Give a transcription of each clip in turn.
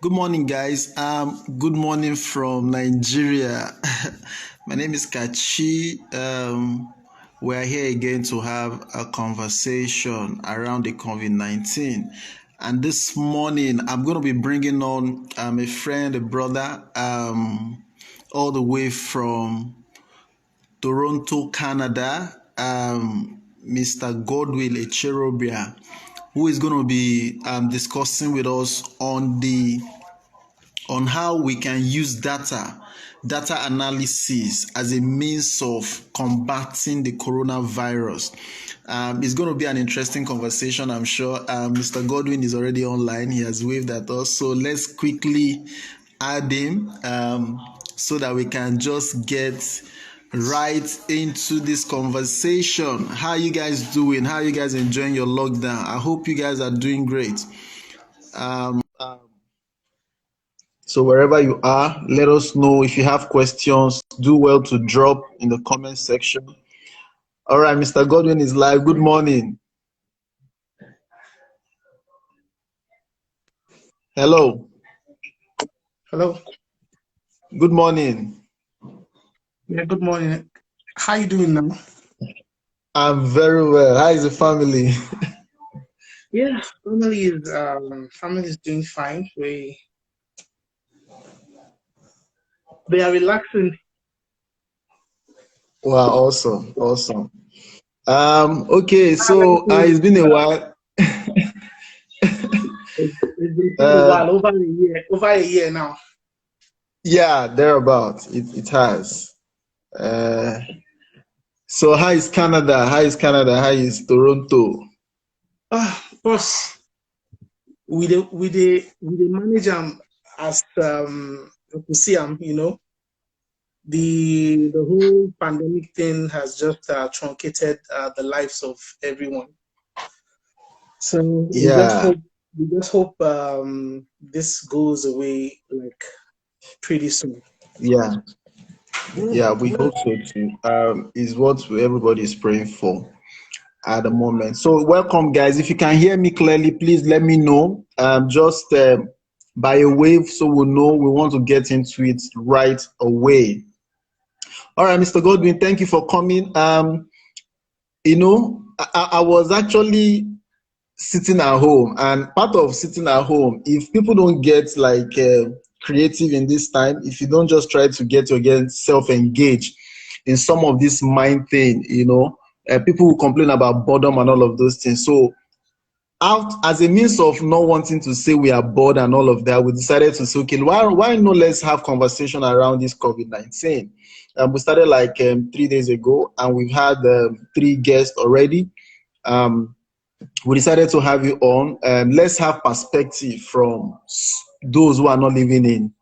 Good morning, guys. Good morning from Nigeria. My name is Kachi. We're here again to have a conversation around the COVID-19. And this morning, I'm going to be bringing on a friend, a brother, all the way from Toronto, Canada, Mr. Godwill Echerobia, who is going to be discussing with us on how we can use data analysis as a means of combating the coronavirus. It's going to be an interesting conversation, I'm sure. Mr. Godwin is already online. He has waved at us. So let's quickly add him so that we can just get right into this conversation. How are you guys doing? How are you guys enjoying your lockdown? I hope you guys are doing great. So wherever you are, let us know if you have questions. Do well to drop in the comment section. All right, Mr. Godwin is live. Good morning. Hello. Hello. Good morning. Yeah, good morning. How you doing now? I'm very well. How is the family? Yeah, family is doing fine. They are relaxing. Wow, awesome, awesome. Okay, How are so you it's been a while. It's been quite a Uh, while, over a year now. yeah, thereabout. It has. Uh, so how is Canada? How is Canada? How is Toronto? Boss, we dey manage as to see the whole pandemic thing has just truncated the lives of everyone. So Yeah, we just hope this goes away like pretty soon. yeah. Yeah, we hope so too. Is what everybody is praying for at the moment. So, welcome, guys. If you can hear me clearly, please let me know. Just by a wave, so we'll know we want to get into it right away. All right, Mr. Godwin, thank you for coming. I was actually sitting at home, and part of sitting at home, if people don't get like creative in this time, if you don't just try to get again self-engaged in some of this mind thing, people will complain about boredom and all of those things. So out as a means of not wanting to say we are bored and all of that, we decided to say, okay, why not let's have conversation around this COVID-19. We started like 3 days ago, and we've had 3 guests already. um, we decided to have you on. Let's have perspective from those who are not living in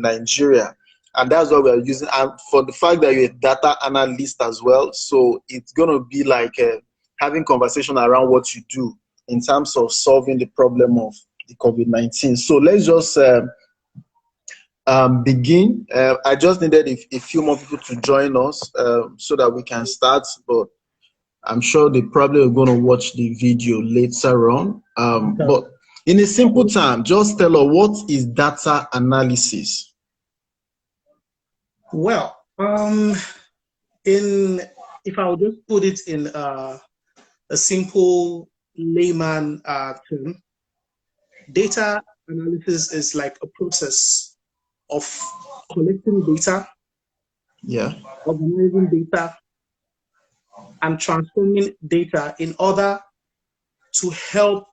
Nigeria. And that's what we are using. And for the fact that you're a data analyst as well, so it's going to be like having conversation around what you do in terms of solving the problem of the COVID-19. So let's just begin. I just needed a few more people to join us so that we can start. But I'm sure they probably are going to watch the video later on. But in a simple term, just tell us, what is data analysis? Well, in if I would just put it in a simple layman term, data analysis is like a process of collecting data, Yeah. organizing data, and transforming data in order to help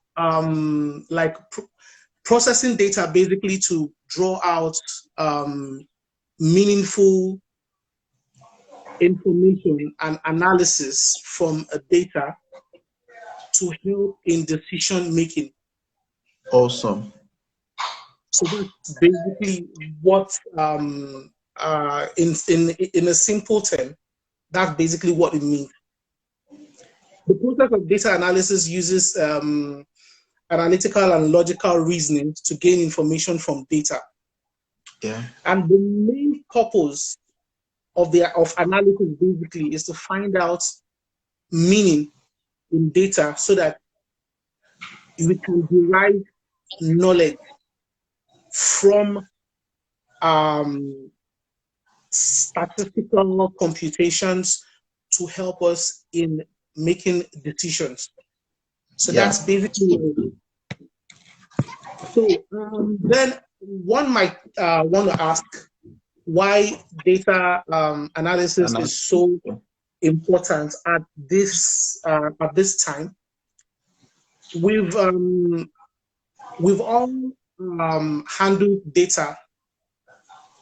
processing data basically to draw out meaningful information and analysis from a data to help in decision making. Awesome. So that's basically what in a simple term, that's basically what it means. The process of data analysis uses analytical and logical reasoning to gain information from data. Yeah. And the main purpose of analysis basically is to find out meaning in data so that we can derive knowledge from statistical computations to help us in making decisions. So that's basically what it is. So then one might want to ask why data analysis is so important at this time. We've all handled data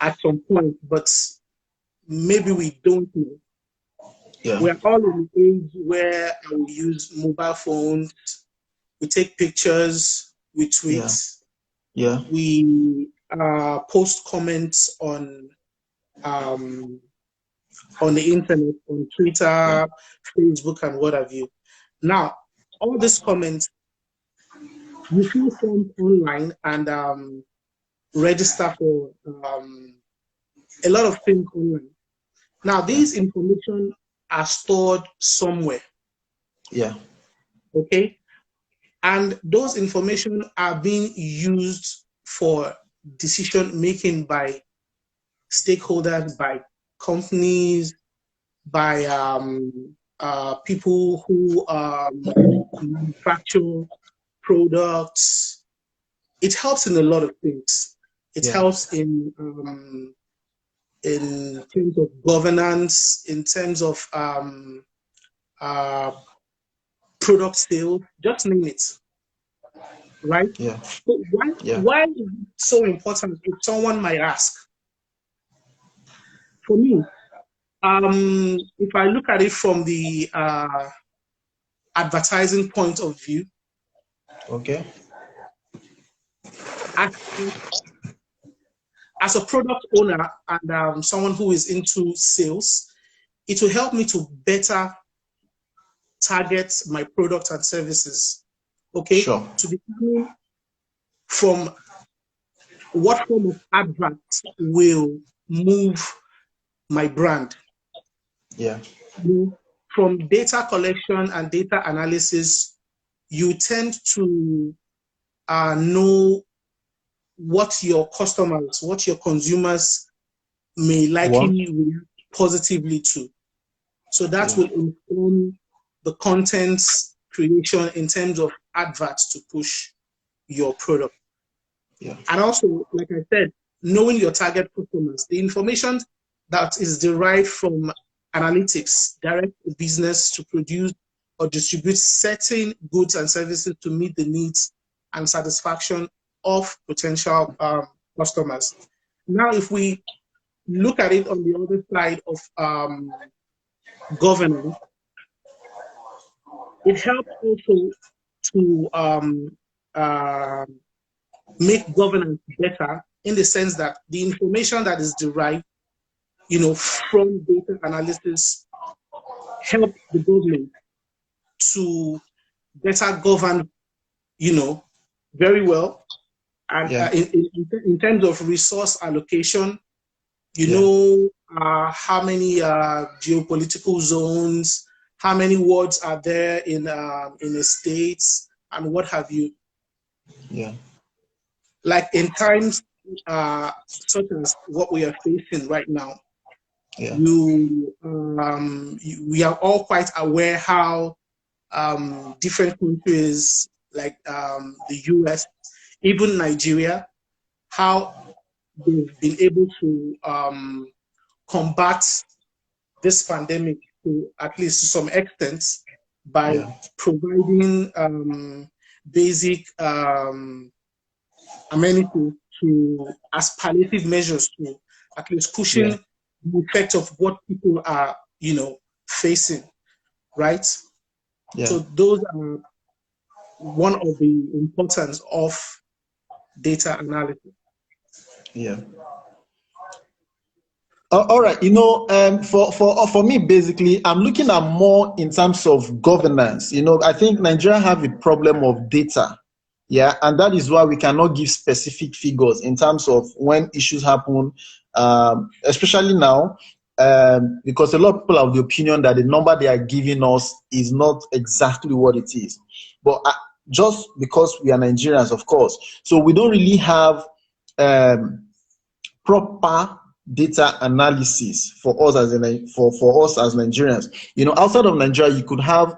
at some point, but maybe we don't know. Yeah. We're all in the age where we use mobile phones, we take pictures, we tweet, we post comments on the internet, on Twitter, Facebook, and what have you. Now, all these comments, you fill forms online and register for a lot of things online. Now, these information are stored somewhere. Yeah. Okay. And those information are being used for decision making by stakeholders, by companies, by people who manufacture products. It helps in a lot of things. It helps in terms of governance, in terms of product sales, just name it. Right? Yeah. So why is it so important if someone might ask? For me, if I look at it from the advertising point of view, okay, as a product owner and someone who is into sales, it will help me to better target my products and services. Okay, sure. To determine from what form of advert will move my brand. Yeah. From data collection and data analysis, you tend to know what your customers, what your consumers may likely react positively to. So that will inform the content creation in terms of adverts to push your product. Yeah. And also, like I said, knowing your target customers, the information that is derived from analytics direct the business to produce or distribute certain goods and services to meet the needs and satisfaction of potential customers. Now, if we look at it on the other side of governance, it helps also to make governance better in the sense that the information that is derived, from data analysis help the government to better govern, very well. And in terms of resource allocation, know how many geopolitical zones, how many wards are there in the states, and what have you. Yeah. Like in times such as what we are facing right now, we are all quite aware how different countries like the US, even Nigeria, how they've been able to combat this pandemic to at least to some extent by providing basic amenities as palliative measures to at least cushion the effect of what people are, facing, right? Yeah. So those are one of the importance of data analysis. Yeah. All right. For me, basically, I'm looking at more in terms of governance. I think Nigeria have a problem of data. Yeah, and that is why we cannot give specific figures in terms of when issues happen, especially now, because a lot of people have the opinion that the number they are giving us is not exactly what it is. But just because we are Nigerians, of course, so we don't really have proper data analysis for us as for us as Nigerians. You know, outside of Nigeria, you could have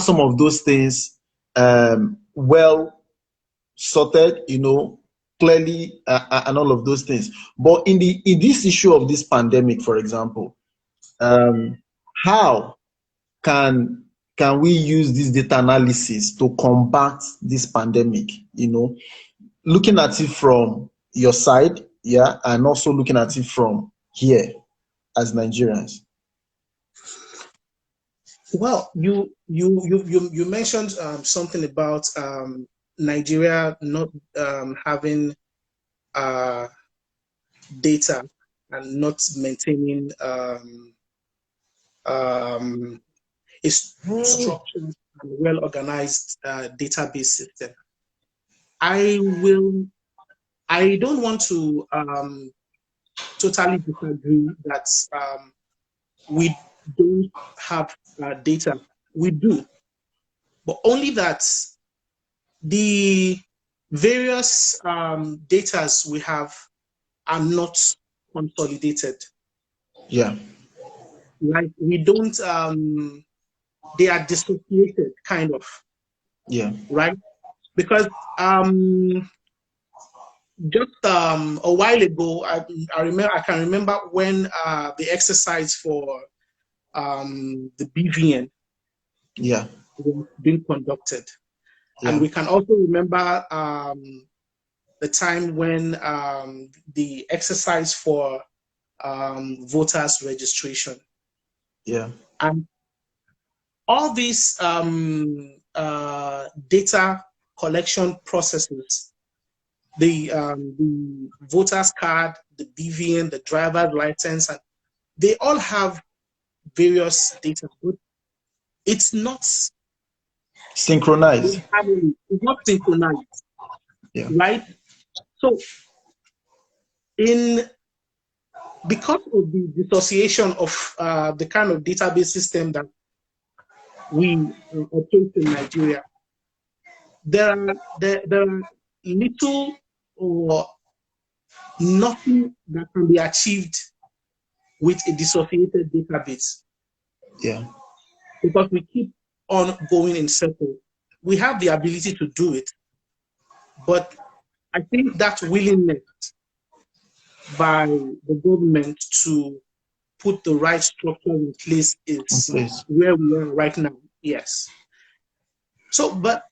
some of those things well sorted, you know, clearly, and all of those things. But in this issue of this pandemic, for example, how can we use this data analysis to combat this pandemic? You know, looking at it from your side, yeah, and also looking at it from here as Nigerians. Well, you mentioned something about Nigeria not having data and not maintaining a structured and well-organized database system. I don't want to totally disagree that we don't have data. We do, but only that the various datas we have are not consolidated. Yeah. Like we don't, they are dissociated, kind of. Yeah. Right? Because just a while ago, I can remember when the exercise for the BVN, yeah, was being conducted. Yeah. And we can also remember the time when the exercise for voters registration. Yeah. And all these data collection processes, the voters card, the BVN, the driver's license, and they all have various data, but it's not synchronized. It's not synchronized. Yeah. Right? So because of the dissociation of the kind of database system that we operate in Nigeria, there are little or nothing that can be achieved with a dissociated database. Yeah. Because we keep on going in circles. We have the ability to do it, but I think that willingness by the government to put the right structure in place is where we are right now. Yes. So, but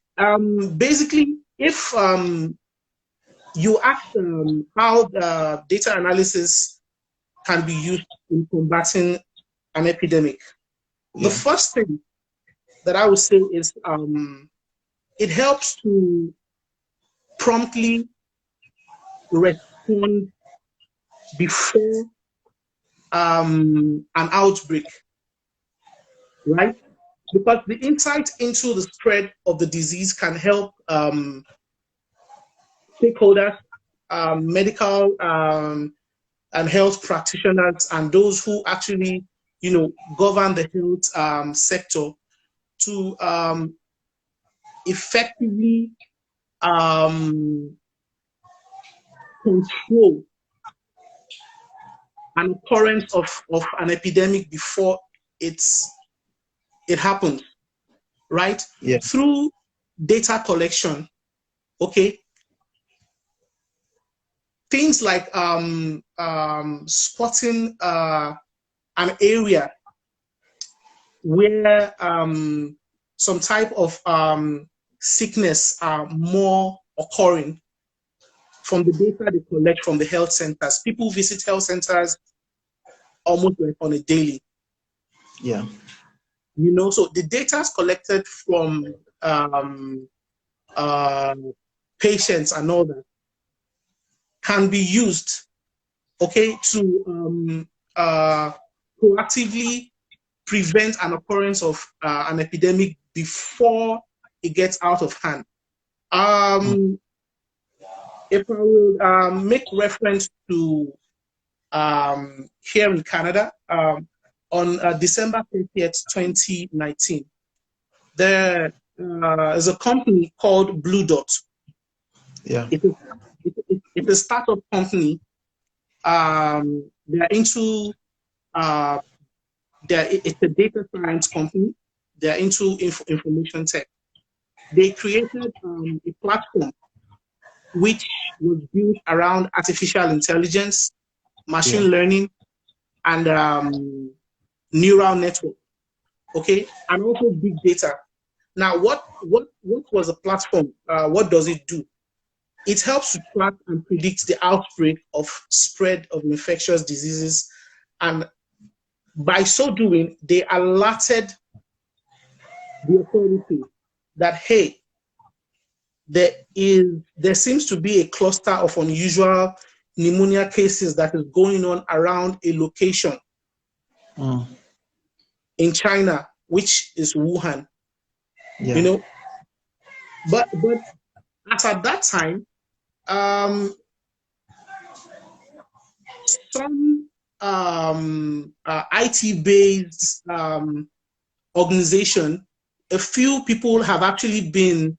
basically, if you ask how the data analysis can be used in combating an epidemic, the first thing that I would say is it helps to promptly respond before an outbreak, right? Because the insight into the spread of the disease can help stakeholders, medical and health practitioners, and those who actually, govern the health sector to effectively control an occurrence of an epidemic before it happens, right? Yeah. Through data collection, okay? Things like spotting an area where some type of sickness are more occurring from the data they collect from the health centers. People visit health centers almost like on a daily. Yeah. So the data is collected from patients and all that can be used, okay, to proactively prevent an occurrence of an epidemic before it gets out of hand. If I will make reference to here in Canada, on December 30th, 2019, there is a company called Blue Dot. Yeah. It's It's a startup company. They're into it's a data science company. They're into information tech. They created a platform which was built around artificial intelligence, machine learning, and neural network. Okay, and also big data. Now, what was a platform? What does it do? It helps to track and predict the outbreak of spread of infectious diseases, and by so doing, they alerted the authority that, hey, there seems to be a cluster of unusual pneumonia cases that is going on around a location in China, which is Wuhan. Yeah. You know, but as at that time, some IT-based organization, a few people have actually been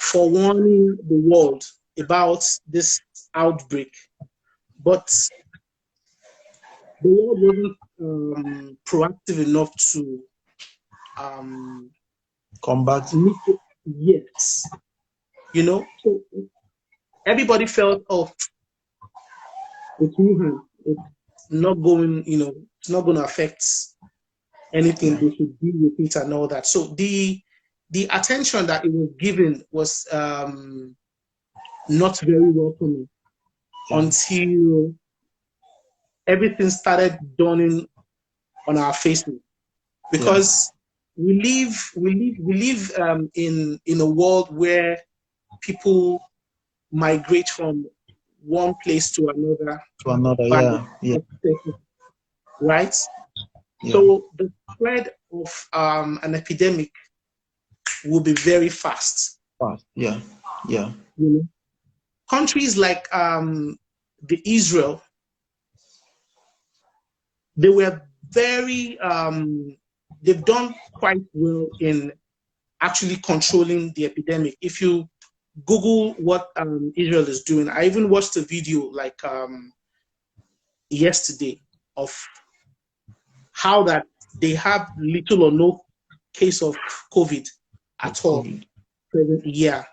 forewarning the world about this outbreak, but the world wasn't proactive enough to combat. Yes, you know, so everybody felt, oh, it's Wuhan. It's not going, you know, it's not going to affect anything. They should deal with it and all that. So the attention that it was given was not very welcoming until everything started dawning on our faces, because we live in a world where people migrate from one place to another. Right? Yeah. So the spread of an epidemic will be very fast. Yeah. You know? Countries like the Israel, they were very they've done quite well in actually controlling the epidemic. If you Google what Israel is doing, I even watched a video like yesterday of how that they have little or no case of COVID at all. Yeah,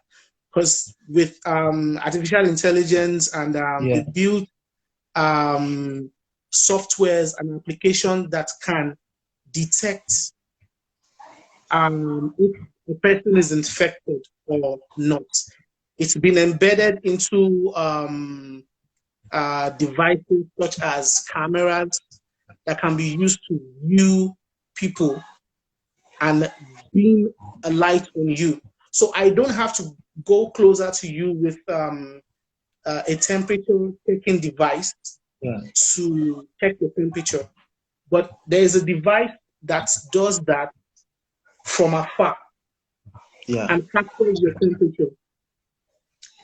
because with artificial intelligence and they build softwares and applications that can detect if a person is infected or not. It's been embedded into devices such as cameras that can be used to view people and beam a light on you. So I don't have to go closer to you with a temperature taking device to check your temperature. But there is a device that does that from afar and captures your temperature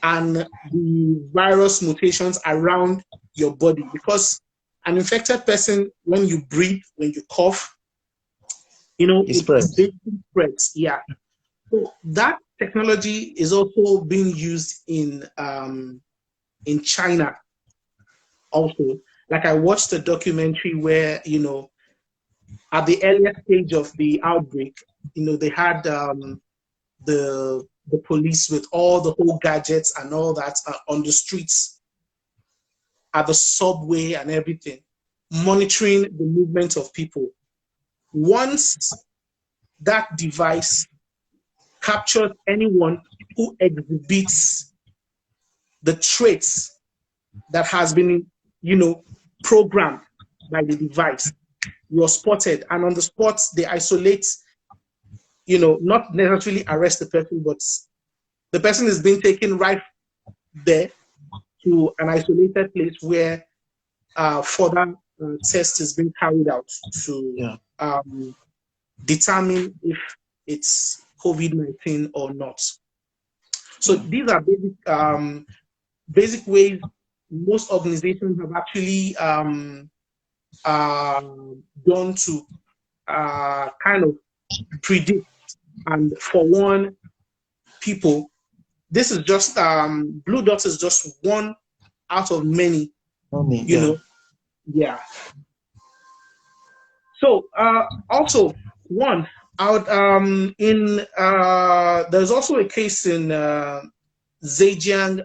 and the virus mutations around your body. Because an infected person, when you breathe, when you cough, you know, it spreads. Yeah. So that technology is also being used in China also. Like I watched a documentary where, you know, at the earlier stage of the outbreak, you know, they had the police with all the whole gadgets and all that on the streets, at the subway and everything, monitoring the movement of people. Once that device captures anyone who exhibits the traits that has been, you know, programmed by the device, you're spotted, and on the spot they isolate, you know, not necessarily arrest the person, but the person is being taken right there to an isolated place where further test is being carried out to determine if it's COVID-19 or not. So these are basic ways most organizations have actually done to kind of predict and forewarn people. This is just Blue Dot is just one out of many, Only, you know. Yeah. So also one out in there's also a case in Zhejiang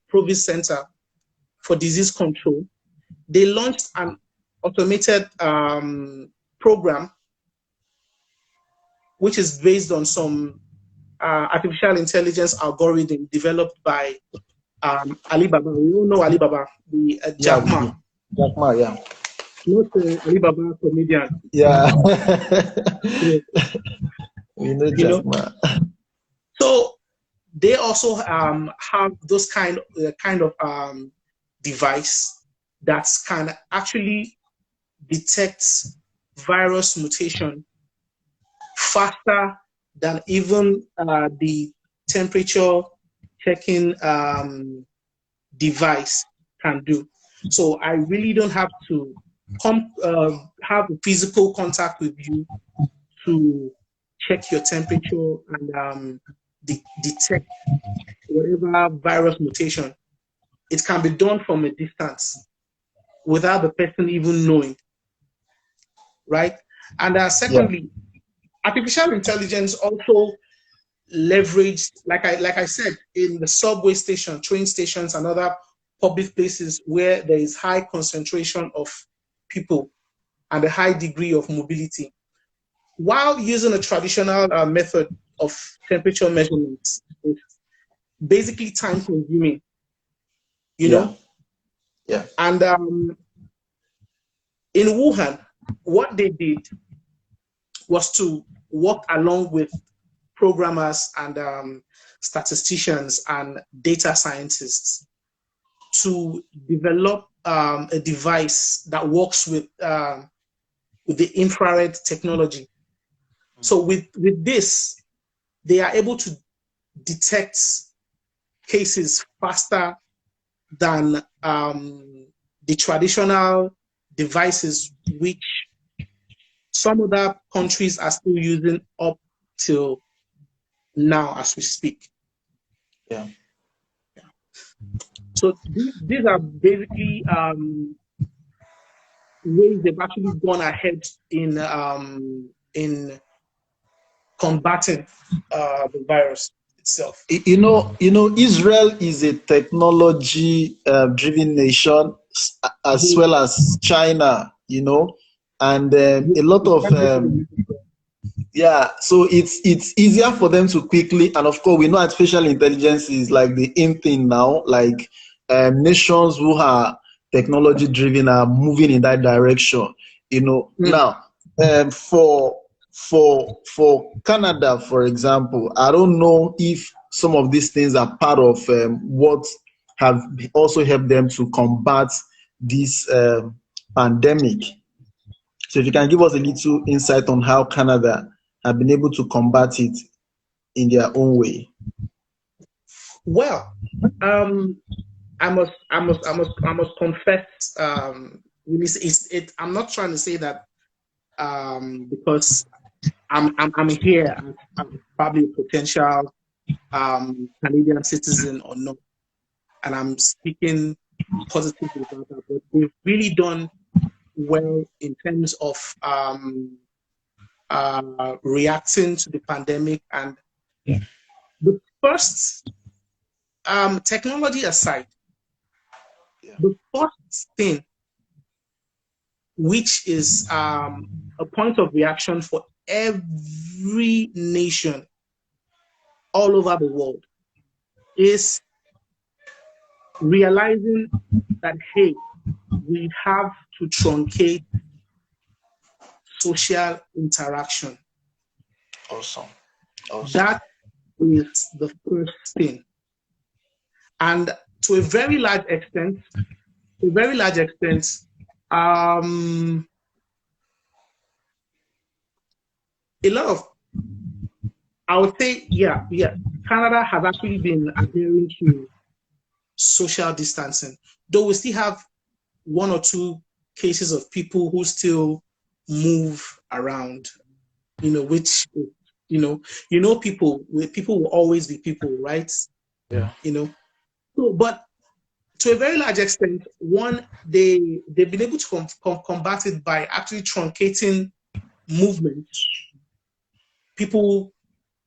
Province Center for Disease Control. They launched an automated program which is based on some artificial intelligence algorithm developed by Alibaba. We all know Alibaba, the Jack Ma. Jack Ma, yeah. Not Alibaba comedian. Yeah. Yeah. We know Jack Ma. So they also have those kind of device that can actually detect virus mutation faster than even the temperature checking device can do. So I really don't have to have a physical contact with you to check your temperature and detect whatever virus mutation. It can be done from a distance without the person even knowing, right? And secondly, artificial intelligence also leveraged, like I said, in the subway station, train stations, and other public places where there is high concentration of people and a high degree of mobility. While using a traditional method of temperature measurements, it's basically time consuming, you know? Yeah. And in Wuhan, what they did was to work along with programmers and statisticians and data scientists to develop a device that works with the infrared technology. So with this, they are able to detect cases faster than the traditional devices, which some other countries are still using up till now as we speak. Yeah. So these are basically ways they've actually gone ahead in combating the virus itself. You know, Israel is a technology-driven nation, as well as China. You know, and a lot of so it's easier for them to quickly, and of course we know artificial intelligence is like the in thing now. Like nations who are technology driven are moving in that direction. You know, now for Canada, for example, I don't know if some of these things are part of what have also helped them to combat this pandemic. So if you can give us a little insight on how Canada have been able to combat it in their own way. Well, I must confess. I'm not trying to say that because I'm here. I'm probably a potential Canadian citizen or not, and I'm speaking positively about that. But they've really done well in terms of reacting to the pandemic. And the first, technology aside, the first thing, which is a point of reaction for every nation all over the world, is realizing that, hey, we have to truncate social interaction. Awesome. That is the first thing. And to a very large extent, a lot of, I would say, Canada has actually been adhering to social distancing, though we still have one or two cases of people who still move around, which, people will always be people, right? Yeah. So, but to a very large extent, one, they've been able to combat it by actually truncating movement. People,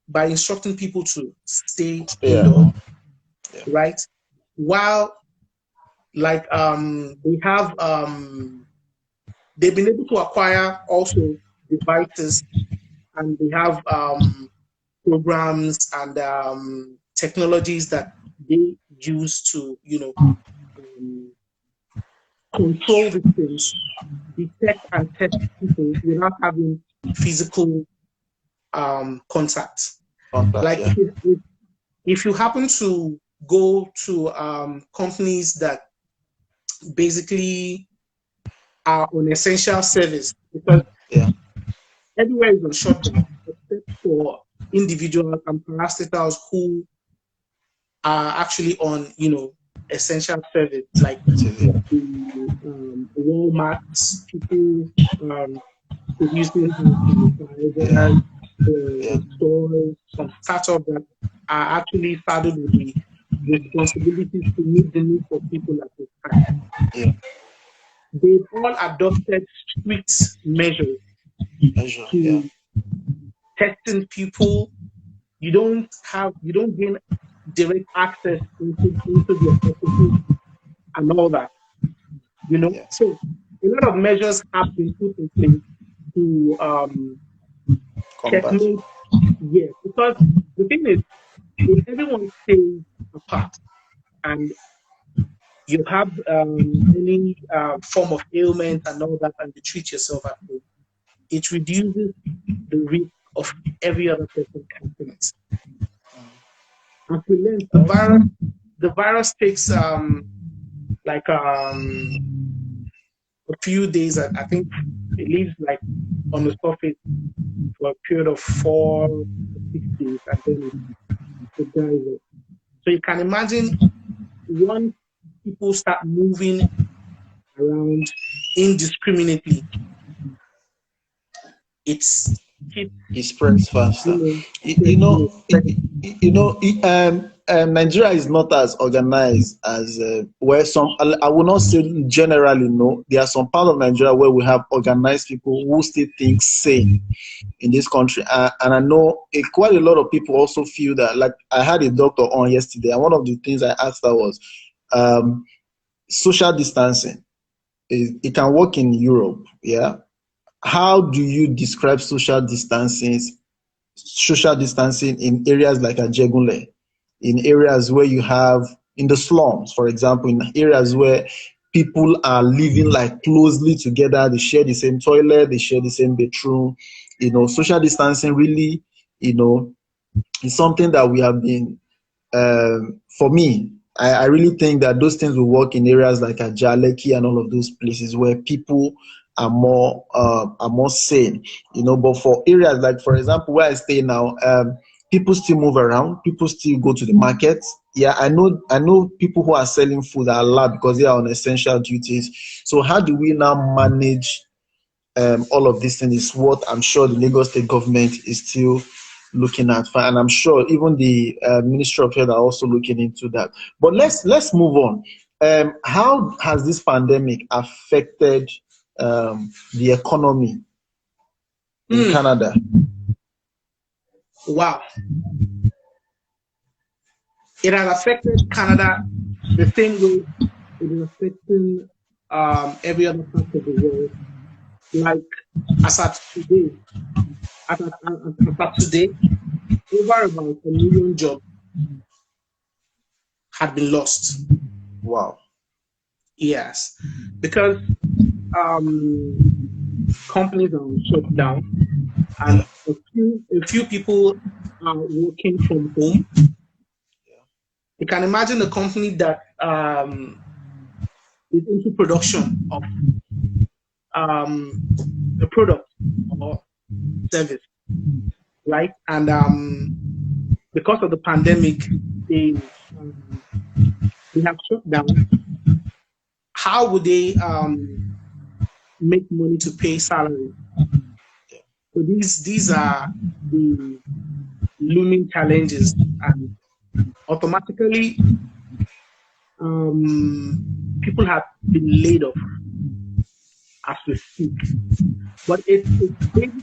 by instructing people to stay indoors, right? While, like, they have, they've been able to acquire also devices, and they have programs and technologies that they use to, control the things, detect and test people without having physical contact. Like, if you happen to go to companies that basically are on essential service, because everywhere is on shutdown except for individuals and parastatals who are actually on, essential service, like the Walmarts, people producing stores, some startups that are actually saddled with the responsibilities to meet the needs of people at this time. They've all adopted strict measures to testing people. You don't gain direct access into the offices and all that. So a lot of measures have been put in place to checkmate. Yes, because the thing is, if everyone stays apart and you have any form of ailment and all that, and you treat yourself at home, it reduces the risk of every other person catching it. As we learned, the virus takes like a few days. I think it lives like on the surface for a period of 4 to 6 days, and then it dies off. So you can imagine, once people start moving around indiscriminately, it spreads faster. Nigeria is not as organized as where some. I will not say generally. No, there are some parts of Nigeria where we have organized people who still think sane in this country, and I know quite a lot of people also feel that. Like, I had a doctor on yesterday, and one of the things I asked her was social distancing. It can work in Europe, yeah. How do you describe social distancing in areas like Ajegunle, in areas where you have, in the slums, for example, in areas where people are living like closely together, they share the same toilet, they share the same bathroom, social distancing really, is something that we have been, for me, I really think that those things will work in areas like Ajaleki and all of those places where people are more sane, But for areas like, for example, where I stay now, people still move around. People still go to the market. Yeah, I know people who are selling food are allowed because they are on essential duties. So how do we now manage all of these things? Is what I'm sure the Lagos State government is still looking at, and I'm sure even the Ministry of Health are also looking into that. But let's move on. How has this pandemic affected the economy in Canada? Wow. It has affected Canada the same way it is affecting every other part of the world. Like, as at today, over about 1 million jobs had been lost. Wow. Yes, because companies are shut down, and a few people are working from home. You can imagine a company that is into production of a product or service, right? And because of the pandemic, they have shut down. How would they make money to pay salary? So these are the looming challenges, and automatically people have been laid off as we speak. But it's basically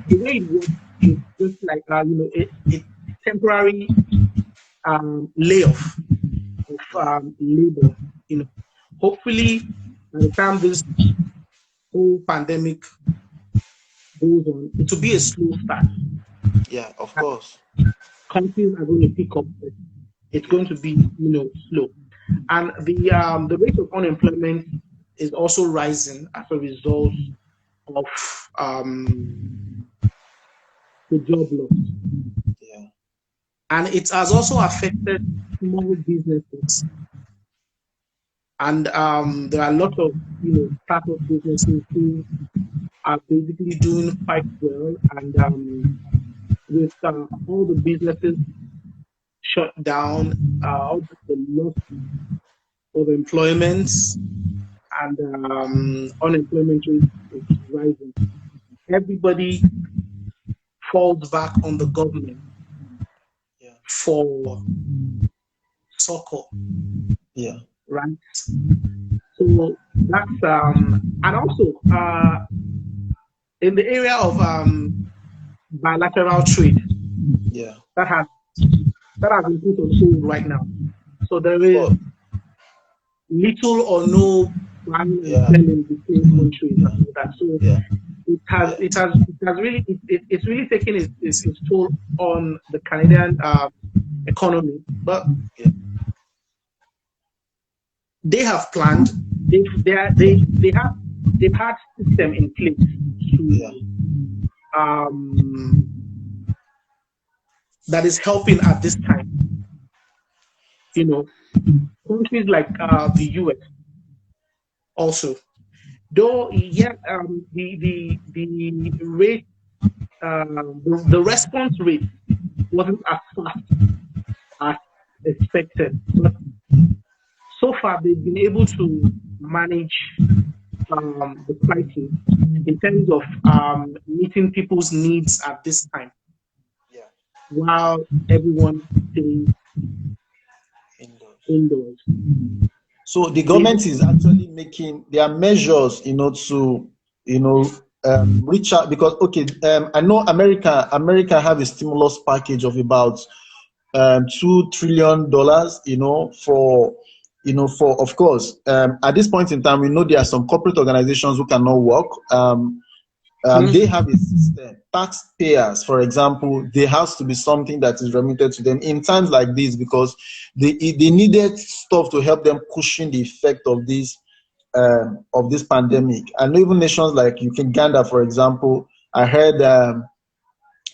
the way it works is just like it's temporary layoff of labor. Hopefully by the time this whole pandemic goes on, it will be a slow start. Yeah, of course. Countries are going to pick up. It's going to be slow, and the rate of unemployment is also rising as a result of the job loss. Yeah. And it has also affected small businesses. And there are a lot of startup businesses who are basically doing quite well. And with all the businesses shut down, all the loss of employment and unemployment rate is rising. Everybody falls back on the government for succor. Yeah. Right. So that's and also in the area of bilateral trade. Yeah. That has been put on hold right now. So there is little or no buying and selling between countries. So it's really taking its toll on the Canadian economy. But they have planned. They've had system in place to that is helping at this time. Countries like the US also, though the rate the response rate wasn't as fast as expected, but so far they've been able to manage the crisis in terms of meeting people's needs at this time, while everyone stays indoors. So the government is actually making their measures, to reach out, because I know America have a stimulus package of about $2 trillion, for of course, at this point in time, we know there are some corporate organizations who cannot work. They have a system. Taxpayers, for example, there has to be something that is remitted to them in times like this, because they needed stuff to help them cushion the effect of this pandemic. And even nations like Uganda, for example, I heard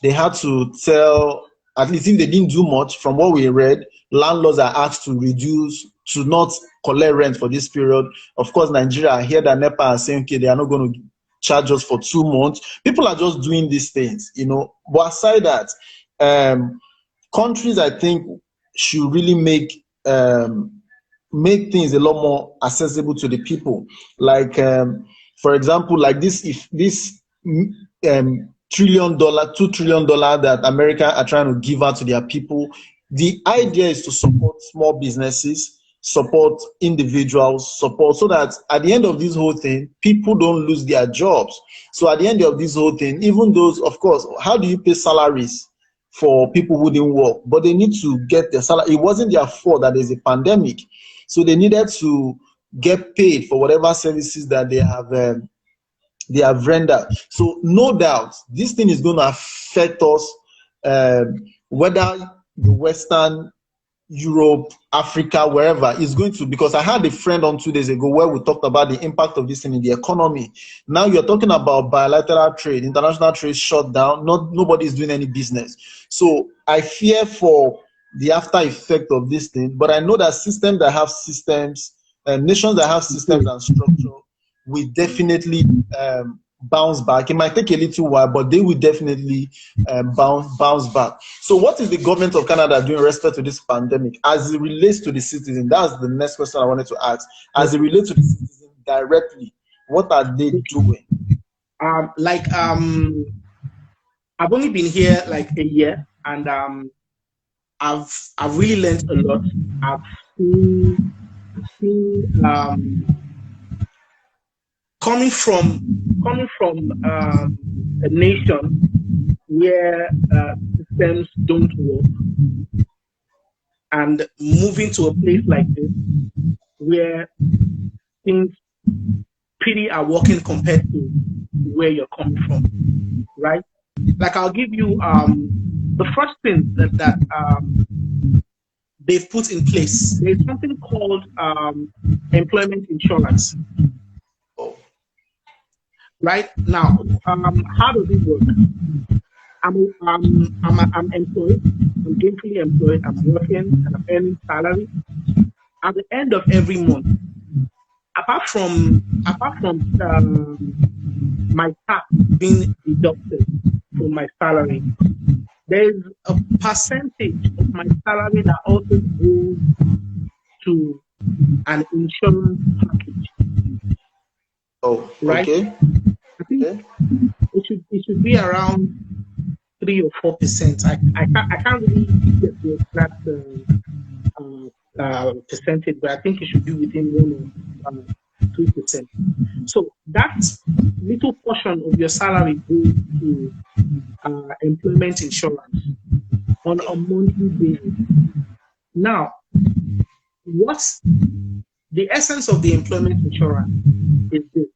they had to tell, at least if they didn't do much, from what we read, landlords are asked to reduce, to not collect rent for this period. Of course, Nigeria, I hear that NEPA are saying, okay, they are not going to charge us for 2 months. People are just doing these things, But aside that, countries, I think, should really make things a lot more accessible to the people. Like, for example, like this, if this $2 trillion that America are trying to give out to their people, the idea is to support small businesses, support individuals, support, so that at the end of this whole thing, people don't lose their jobs. So at the end of this whole thing, even those, of course, how do you pay salaries for people who didn't work? But they need to get their salary. It wasn't their fault that there's a pandemic. So they needed to get paid for whatever services that they have rendered. So no doubt, this thing is going to affect us, whether the Western Europe, Africa, wherever is going to, because I had a friend on 2 days ago where we talked about the impact of this thing in the economy. Now you're talking about bilateral trade, international trade shut down, nobody is doing any business. So I fear for the after effect of this thing, but I know that systems that have systems, nations that have systems and structure will definitely bounce back. It might take a little while, but they will definitely bounce back. So what is the government of Canada doing in respect to this pandemic as it relates to the citizen? That's the next question I wanted to ask. As it relates to the citizen directly, what are they doing? I've only been here like a year, and I've really learned a lot. I've seen seen coming from a nation where systems don't work, and moving to a place like this where things pretty are working compared to where you're coming from, right? Like I'll give you the first thing that they've put in place. There's something called employment insurance. Right now, how does it work? I'm employed. I'm gainfully employed. I'm working and I'm earning salary. At the end of every month, apart from my tax being deducted from my salary, there's a percentage of my salary that also goes to an insurance package. Oh, right. Okay. I think it should be around 3 or 4%. I can't really get the exact percentage, but I think it should be within 1 or 2%. So that little portion of your salary goes to employment insurance on a monthly basis. Now, what's the essence of the employment insurance is this.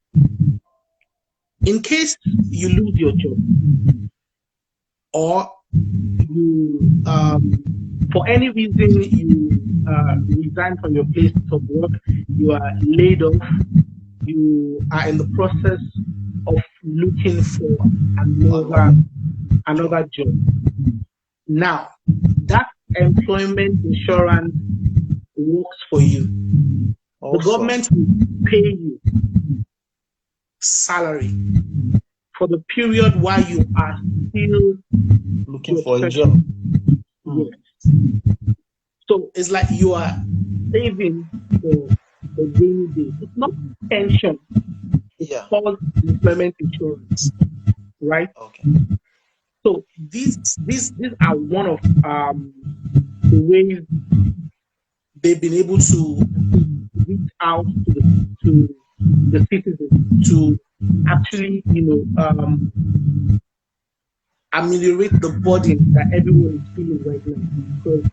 In case you lose your job, or you, for any reason, you resign from your place of work, you are laid off, you are in the process of looking for another job. Now, that employment insurance works for you. Awesome. The government will pay you salary for the period while you are still looking for a job. Yes. So it's like you are saving for the rainy day. It's not pension. It's called employment insurance, right? Okay. So these are one of the ways they've been able to reach out to the citizens to actually, ameliorate the burden that everyone is feeling right now. Because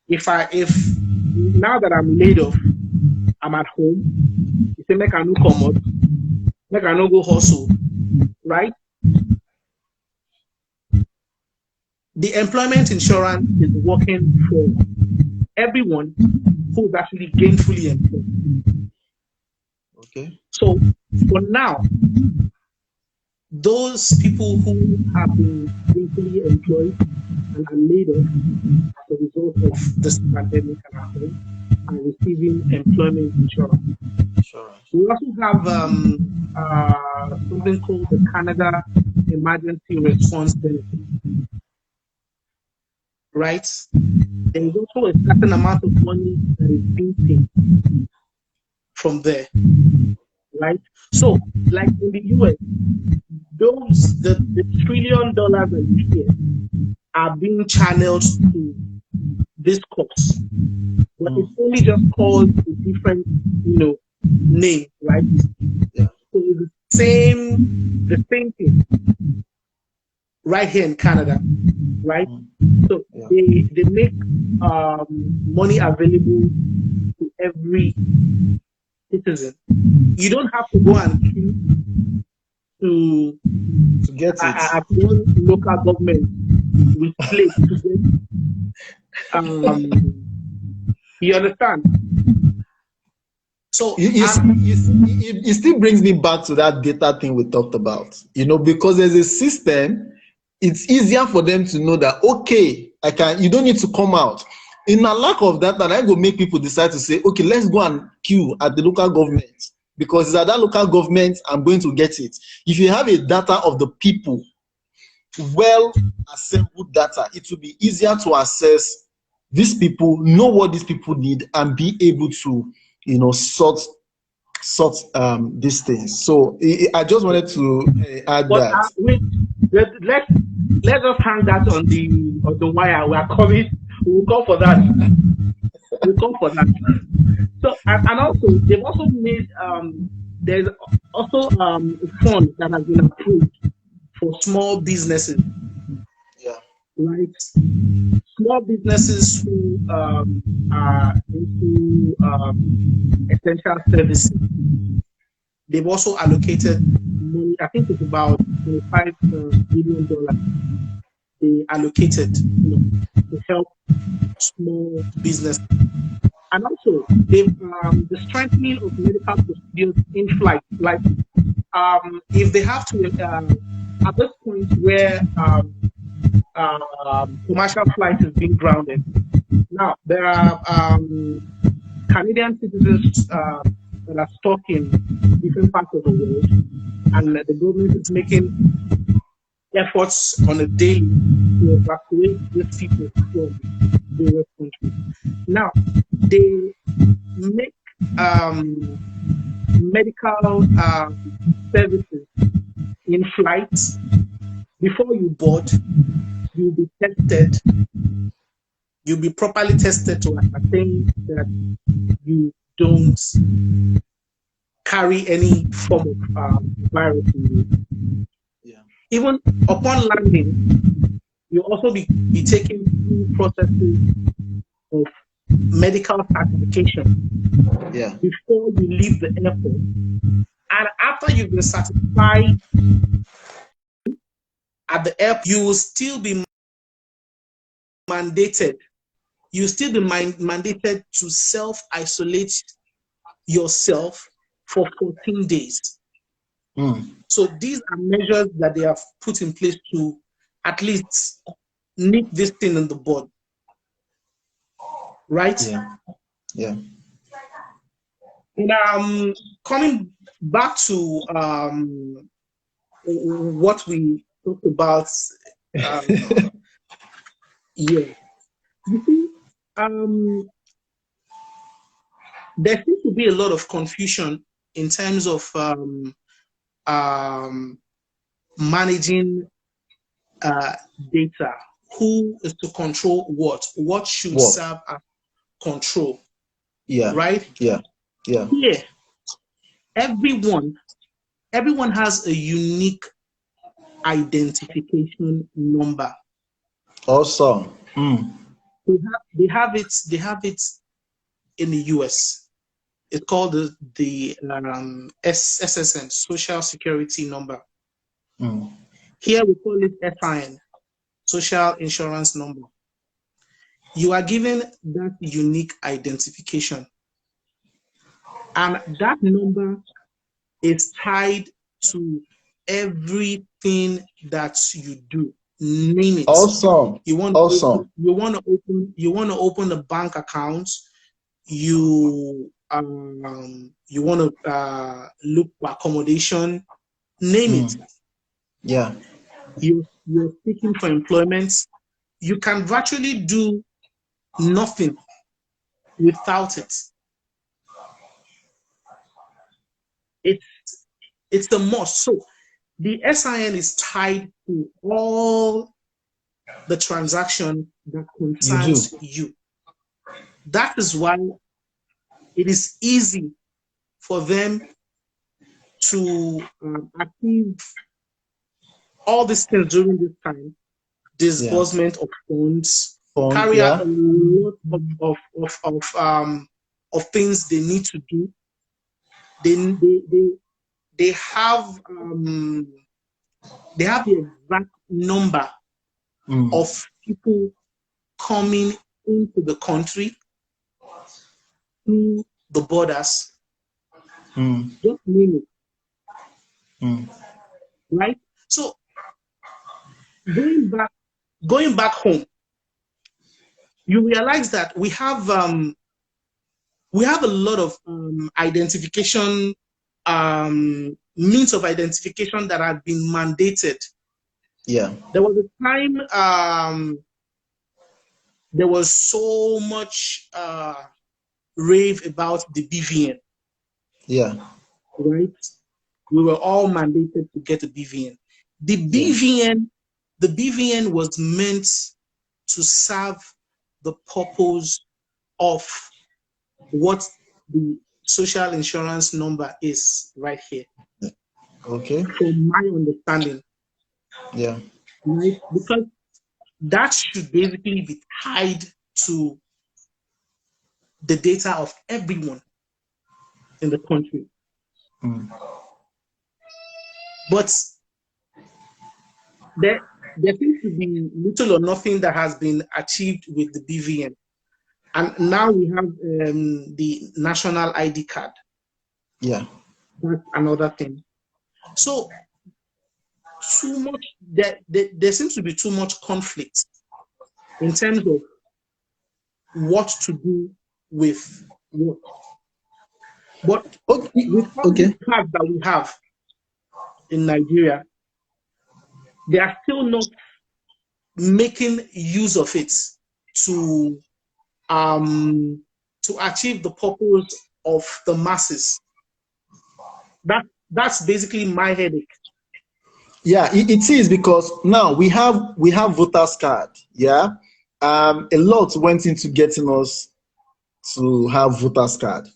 if now that I'm laid off, I'm at home, you say make I no come out, make I no go hustle, right? The employment insurance is working for everyone who is actually gainfully employed. Okay. So for now, those people who have been gainfully employed and are laid off as a result of this pandemic and at home are receiving employment insurance. We also have something called the Canada Emergency Response Benefit. Right? There is also a certain amount of money that is being paid from there. Right? So, like in the US, the $1 trillion a year are being channeled to this cause. But it's only just called a different, name, right? Yeah. So it's the same thing right here in Canada, right? So they make money available to every citizen. You don't have to go and queue to get it at one local government with place to get. You understand? So it still brings me back to that data thing we talked about. Because there's a system, it's easier for them to know that okay, you don't need to come out. In a lack of that, I go make people decide to say, okay, let's go and queue at the local government, because it's at that local government I'm going to get it. If you have a data of the people, well assembled data, it will be easier to assess these people, know what these people need, and be able to, sort these things. So I just wanted to add that. Let's just hang that on the wire. We will call for that. we'll come for that. So, and also, they've also made, there's also a fund that has been approved for small businesses, Yeah. right? Small businesses who are into essential services. They've also allocated money, I think it's about $25 billion they allocated, to help small business. And also, they've the strengthening of medical procedures in flight. Like, if they have to, at this point where commercial flight is being grounded, now there are Canadian citizens that are stuck in different parts of the world, and the government is making efforts on a daily to evacuate these people from various countries. Now, they make medical services in flights. Before you board, you'll be tested. You'll be properly tested to ascertain that you don't carry any form of virus in you. Yeah. Even upon landing, you'll also be taken through processes of medical certification, Yeah. before you leave the airport. And after you've been certified at the airport, you will still be mandated. You will still be mandated to self-isolate yourself for 14 days. So these are measures that they have put in place to at least nip this thing in the bud. Right? Yeah. Yeah. And coming back to what we talked about, yeah. You see, there seems to be a lot of confusion in terms of managing data. Who is to control what? What should serve as control? Yeah. Right? Yeah. Yeah. Here, everyone has a unique identification number. Awesome. They have it in the US. It's called the SSN, Social Security Number. Here we call it SIN, Social Insurance Number. You are given that unique identification, and that number is tied to everything that you do. Name it. Awesome. You want to open a bank account. You want to look for accommodation. Name it. Yeah. You're seeking for employment. You can virtually do nothing without it. It's the must. So the SIN is tied to all the transaction that concerns you. That is why it is easy for them to achieve all these things during this time. Disbursement of funds, carry out a lot of things they need to do. They have the exact number of people coming into the country through the borders. Just name it. Right? So going back home, you realize that we have a lot of identification means of identification that have been mandated. Yeah. There was a time there was so much rave about the BVN. Yeah. Right? We were all mandated to get a BVN. The BVN was meant to serve the purpose of what the social insurance number is right here. Okay. From my understanding. Yeah. Right? Because that should basically be tied to the data of everyone in the country. Mm. But there seems to be little or nothing that has been achieved with the BVN. And now we have the national ID card. Yeah. That's another thing. So too much, there seems to be too much conflict in terms of what to do with what. But with all the cards that we have in Nigeria, they are still not making use of it to achieve the purpose of the masses. That's basically my headache. Yeah, it is, because now we have voters card. Yeah, a lot went into getting us to have voters card.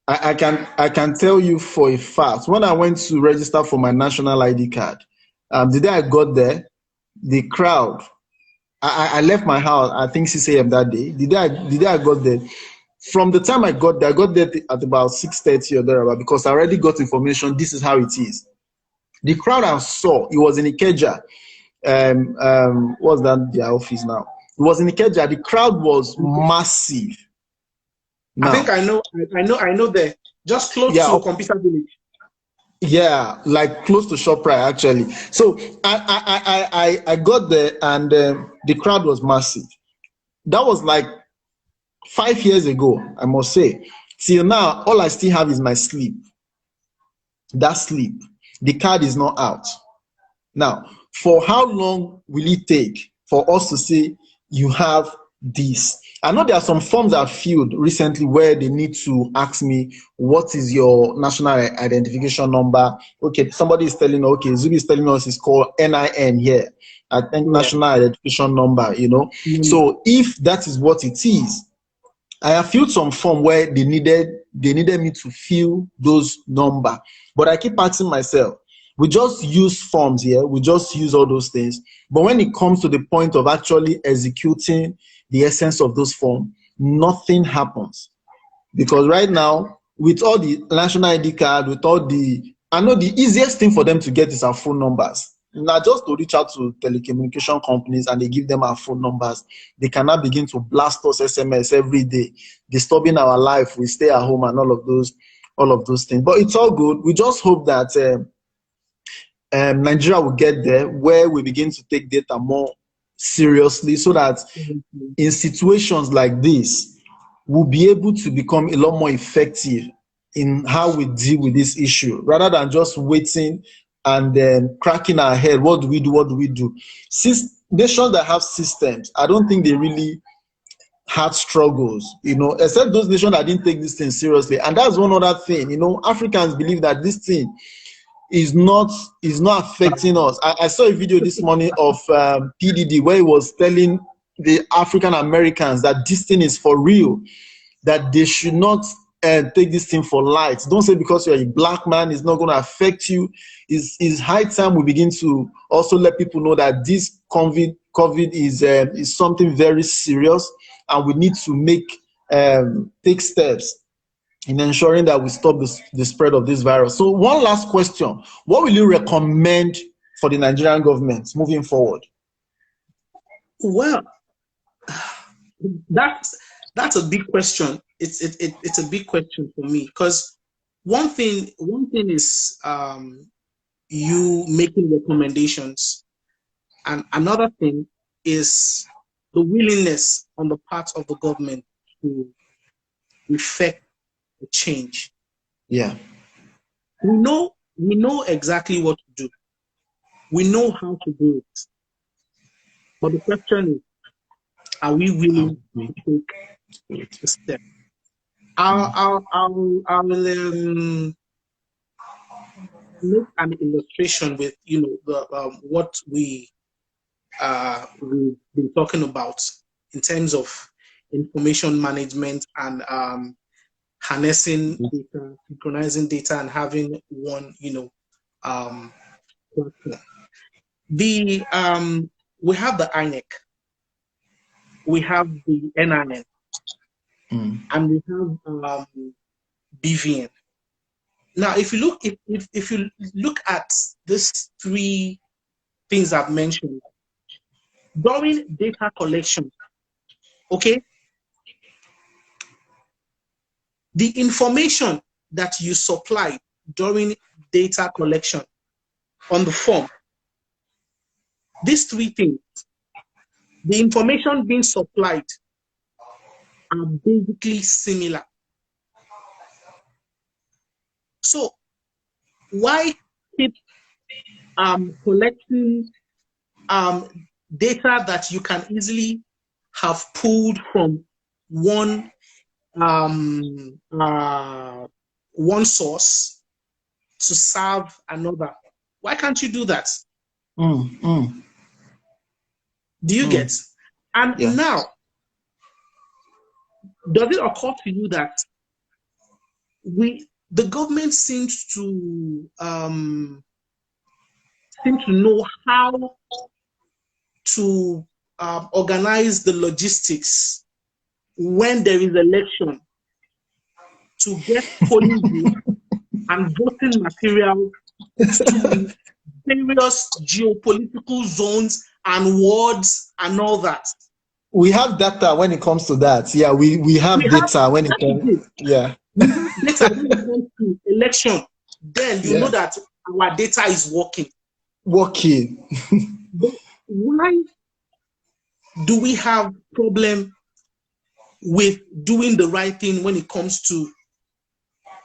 I can tell you for a fact, when I went to register for my national ID card, the day I got there, the crowd. I left my house, I think 6 a.m. that day. The day I got there, from the time I got there at about 6:30 or thereabout, because I already got information. This is how it is. The crowd I saw, it was in Ikeja. What's that? Their office now. It was in Ikeja. The crowd was massive. Now, I think I know there, just close to Computer Village. Yeah, like close to ShopRite actually. So I got there, and the crowd was massive. That was like 5 years ago, I must say. Till now, all I still have is my slip. That slip. The card is not out. Now, for how long will it take for us to say you have this? I know there are some forms I've filled recently where they need to ask me, what is your national identification number? Okay, somebody is telling, okay, Zubi is telling us it's called NIN here. I think national identification number, you know. So if that is what it is, I have filled some form where they needed me to fill those number. But I keep asking myself, we just use forms here, we just use all those things. But when it comes to the point of actually executing the essence of those forms, nothing happens. Because right now, with all the national ID card, I know the easiest thing for them to get is our phone numbers. Now, just to reach out to telecommunication companies and they give them our phone numbers, they cannot begin to blast us SMS every day, disturbing our life. We stay at home and all of those things. But it's all good. We just hope that Nigeria will get there where we begin to take data more seriously, so that in situations like this, we'll be able to become a lot more effective in how we deal with this issue, rather than just waiting and then cracking our head. What do we do? What do we do? Since nations that have systems, I don't think they really had struggles, you know, except those nations that didn't take this thing seriously. And that's one other thing, you know, Africans believe that this thing is not affecting us. I saw a video this morning of PDD where he was telling the African Americans that this thing is for real, that they should not take this thing for light. Don't say because you're a black man it's not going to affect you. It's high time we begin to also let people know that this COVID is something very serious, and we need to take steps in ensuring that we stop the spread of this virus. So one last question. What will you recommend for the Nigerian government moving forward? Well, that's a big question. It's a big question for me, because one thing is you making recommendations, and another thing is the willingness on the part of the government to effect a change. Yeah, we know exactly what to do. We know how to do it. But the question is, are we willing to take a step? I'll make an illustration with, you know, the what we've been talking about in terms of information management and harnessing data, synchronizing data, and having one, platform. We have the INEC, we have the NIN, and we have BVN. Now, if you look at these three things I've mentioned during data collection, okay, the information that you supply during data collection on the form, these three things, the information being supplied are basically similar. So why keep collecting data that you can easily have pulled from one source to serve another? Why can't you do that? Do you get? And now, does it occur to you that the government seems to know how to organize the logistics when there is election to get polling booths and voting material to various geopolitical zones and wards and all that? We have data when it comes to that. Yeah, we have data when it comes. Yeah. We have data when it comes to election. Then you know that our data is working. But why do we have problem with doing the right thing when it comes to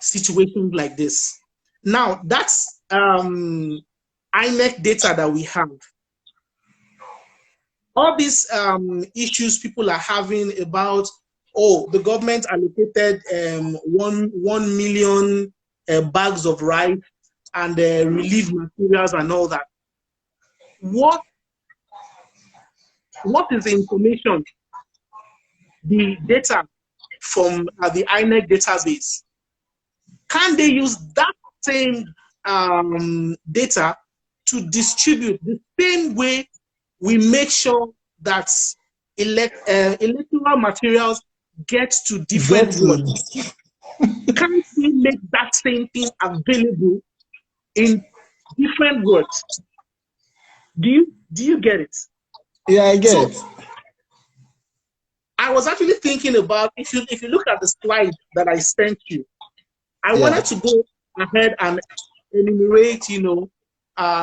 situations like this? Now, that's INEC data that we have. All these issues people are having about, the government allocated 1 million bags of rice and relief materials and all that. What is the information, the data from the INEC database? Can they use that same data to distribute the same way we make sure that electoral materials get to different wards? Can't we make that same thing available in different wards? Do you get it? Yeah, I get it. I was actually thinking about, if you look at the slide that I sent you, I wanted to go ahead and enumerate,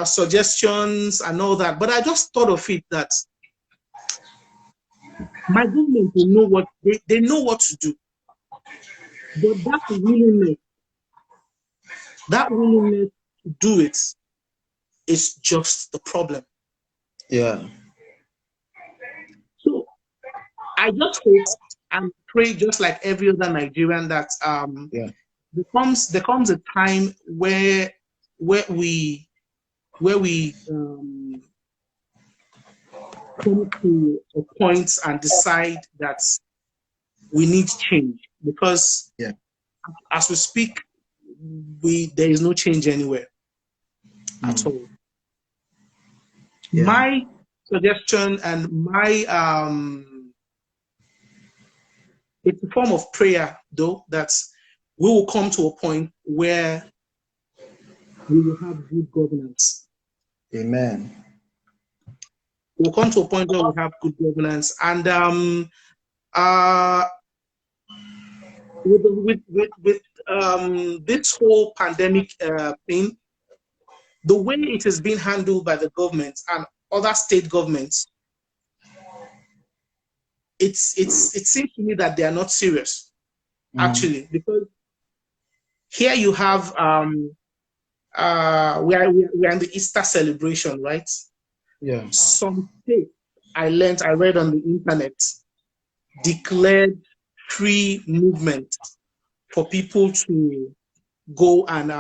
suggestions and all that, but I just thought of it that my government will know what they know what to do, but that willingness to do it is just the problem. Yeah. So I just hope and pray, just like every other Nigerian, that there comes a time where we come to a point and decide that we need change, because as we speak, there is no change anywhere at all. My suggestion and my it's a form of prayer, though, that we will come to a point where we will have good governance. Amen. We'll come to a point where we have good governance, and with this whole pandemic thing, the way it is being handled by the government and other state governments, it seems to me that they are not serious, actually, because here you have we are in the Easter celebration, right? Yeah. Some states I read on the internet declared free movement for people to go and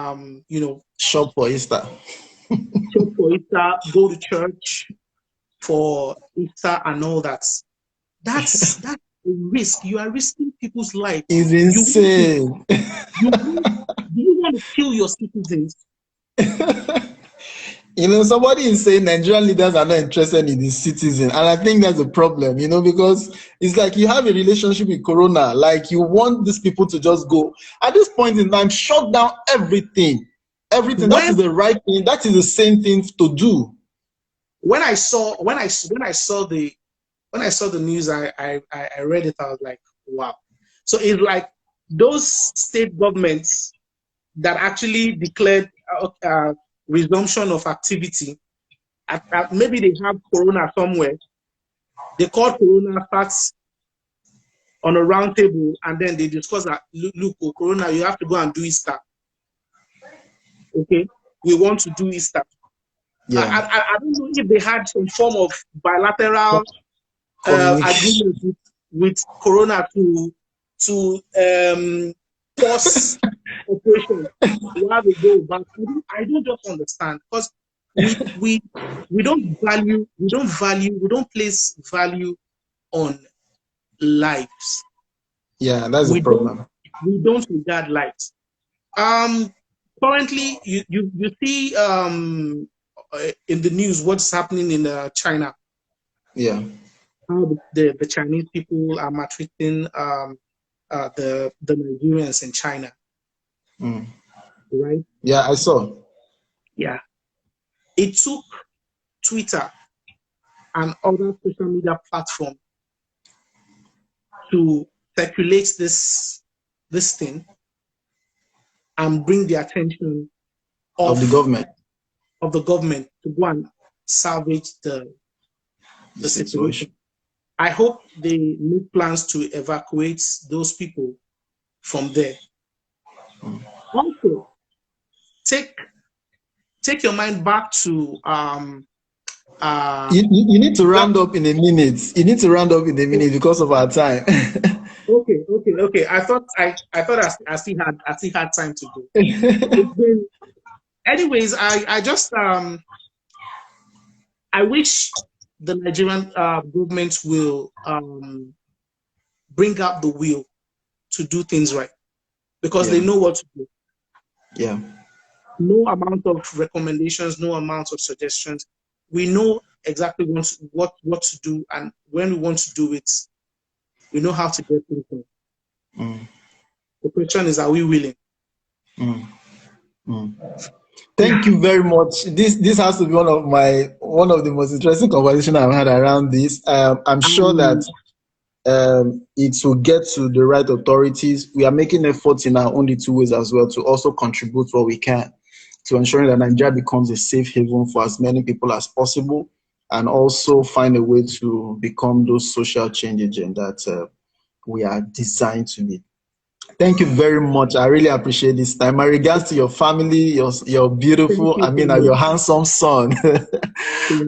shop for Easter. Shop for Easter, go to church for Easter and all that. That's risk. You are risking people's life. It's insane. Do you want to kill your citizens? You know, somebody is saying Nigerian leaders are not interested in the citizen, and I think that's a problem, you know, because it's like you have a relationship with Corona, like you want these people to just go. At this point in time, shut down everything. Everything. That is the right thing. That is the same thing to do. When I saw the news, I read it. I was like, wow. So it's like those state governments that actually declared resumption of activity. Maybe they have Corona somewhere. They call Corona facts on a round table, and then they discuss that, look, Corona, you have to go and do Easter. Okay, we want to do Easter. Yeah. I don't know if they had some form of bilateral agreement with Corona to force operation while they go back. I don't just understand, because we don't place value on lives. Yeah, that's the problem. We don't regard lives. Currently, you see in the news what's happening in China. Yeah. How the Chinese people are maltreating the Nigerians in China. Right? Yeah, I saw. Yeah. It took Twitter and other social media platforms to circulate this thing and bring the attention of the government to go and salvage the situation. I hope they make plans to evacuate those people from there. Also, take your mind back to you need to round up in a minute. You need to round up in a minute because of our time. Okay. I thought I still had time to go. Anyways, I just I wish the Nigerian government will bring up the will to do things right, because they know what to do. Yeah. No amount of recommendations, no amount of suggestions. We know exactly what to do, and when we want to do it, we know how to get things done. The question is, are we willing? Thank you very much. This has to be one of the most interesting conversations I've had around this. I'm sure that it will get to the right authorities. We are making efforts in our own two ways as well to also contribute what we can to ensuring that Nigeria becomes a safe haven for as many people as possible, and also find a way to become those social change agents that we are designed to be. Thank you very much. I really appreciate this time. My regards to your family, your beautiful, your handsome son.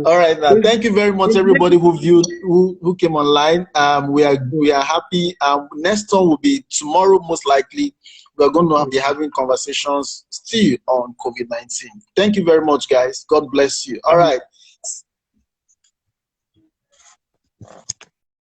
All right, now thank you very much, everybody who came online. We are happy. Next one will be tomorrow, most likely. We are going to be having conversations still on COVID-19. Thank you very much, guys. God bless you. All right.